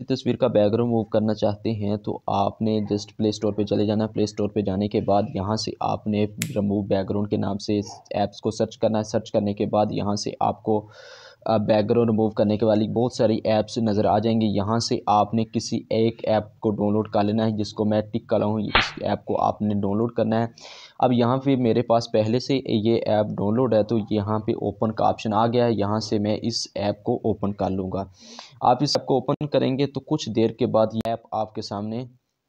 तस्वीर का background move करना चाहते हैं तो आपने जस्ट प्ले स्टोर पे चले जाना है। प्ले स्टोर पे जाने के बाद यहाँ से आपने रिमूव बैकग्राउंड के नाम से ऐप्स को सर्च करना है। सर्च करने के बाद यहाँ से आपको बैकग्राउंड रिमूव करने के वाली बहुत सारी ऐप्स नज़र आ जाएंगी। यहाँ से आपने किसी एक ऐप को डाउनलोड कर लेना है, जिसको मैं टिक कर रहा हूँ। इस ऐप को आपने डाउनलोड करना है। अब यहाँ पे मेरे पास पहले से ये ऐप डाउनलोड है, तो यहाँ पे ओपन का ऑप्शन आ गया है। यहाँ से मैं इस ऐप को ओपन कर लूँगा। आप इस ऐप को ओपन करेंगे तो कुछ देर के बाद ये ऐप आपके सामने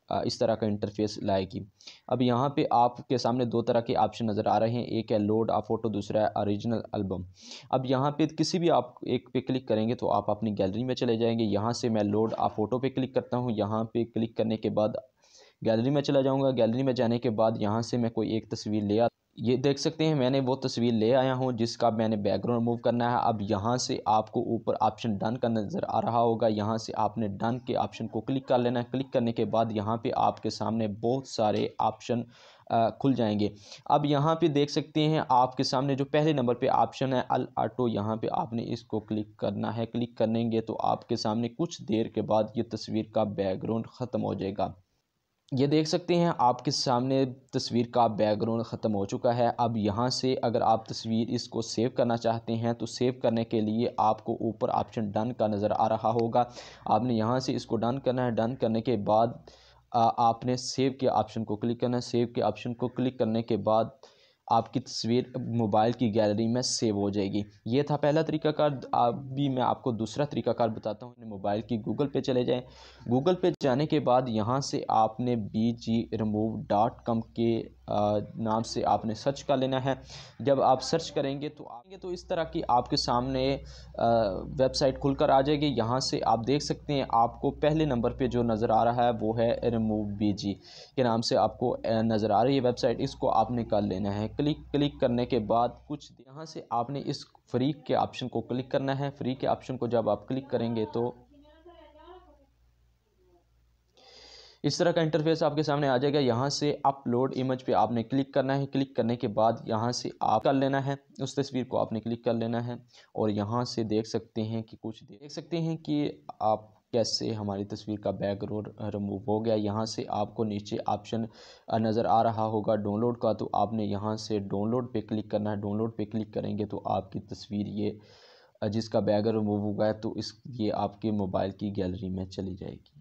इस तरह का इंटरफेस लाएगी। अब यहाँ पे आपके सामने दो तरह के ऑप्शन नज़र आ रहे हैं, एक है लोड आ फोटो, दूसरा है ओरिजिनल एल्बम। अब यहाँ पे किसी भी आप एक पे क्लिक करेंगे तो आप अपनी गैलरी में चले जाएंगे। यहाँ से मैं लोड आ फोटो पे क्लिक करता हूँ। यहाँ पे क्लिक करने के बाद गैलरी में चला जाऊँगा। गैलरी में जाने के बाद यहाँ से मैं कोई एक तस्वीर ले आता, ये देख सकते हैं मैंने वो तस्वीर ले आया हूँ जिसका मैंने बैकग्राउंड मूव करना है। अब यहाँ से आपको ऊपर ऑप्शन डन का नज़र आ रहा होगा। यहाँ से आपने डन के ऑप्शन को क्लिक कर लेना है। क्लिक करने के बाद यहाँ पे आपके सामने बहुत सारे ऑप्शन खुल जाएंगे। अब यहाँ पे देख सकते हैं आपके सामने जो पहले नंबर पे ऑप्शन है अल ऑटो, यहाँ पे आपने इसको क्लिक करना है। क्लिक करेंगे तो आपके सामने कुछ देर के बाद ये तस्वीर का बैकग्राउंड ख़त्म हो जाएगा। ये देख सकते हैं आपके सामने तस्वीर का बैकग्राउंड ख़त्म हो चुका है। अब यहाँ से अगर आप तस्वीर इसको सेव करना चाहते हैं तो सेव करने के लिए आपको ऊपर ऑप्शन डन का नज़र आ रहा होगा। आपने यहाँ से इसको डन करना है। डन करने के बाद आपने सेव के ऑप्शन को क्लिक करना है। सेव के ऑप्शन को क्लिक करने के बाद आपकी तस्वीर मोबाइल की गैलरी में सेव हो जाएगी। ये था पहला तरीकाकार। अभी मैं आपको दूसरा तरीकाकार बताता हूँ। अपने मोबाइल की गूगल पे चले जाएं। गूगल पे जाने के बाद यहाँ से आपने bgremove.com के नाम से आपने सर्च कर लेना है। जब आप सर्च करेंगे तो आएंगे तो इस तरह की आपके सामने वेबसाइट खुलकर आ जाएगी। यहाँ से आप देख सकते हैं आपको पहले नंबर पे जो नज़र आ रहा है वो है रिमूव बीजी के नाम से आपको नज़र आ रही है वेबसाइट। इसको आपने कर लेना है। क्लिक करने के बाद कुछ यहाँ से आपने इस फ्री के ऑप्शन को क्लिक करना है। फ्री के ऑप्शन को जब आप क्लिक करेंगे तो इस तरह का इंटरफेस आपके सामने आ जाएगा। यहाँ से अपलोड इमेज पे आपने क्लिक करना है। क्लिक करने के बाद यहाँ से आप कर लेना है, उस तस्वीर को आपने क्लिक कर लेना है। और यहाँ से देख सकते हैं कि आप कैसे हमारी तस्वीर का बैकग्राउंड रिमूव हो गया। यहाँ से आपको नीचे ऑप्शन नज़र आ रहा होगा डाउनलोड का, तो आपने यहाँ से डाउनलोड पे क्लिक करना है। डाउनलोड पे क्लिक करेंगे तो आपकी तस्वीर ये जिसका बैकग्राउंड रिमूव हुआ है तो ये आपके मोबाइल की गैलरी में चली जाएगी।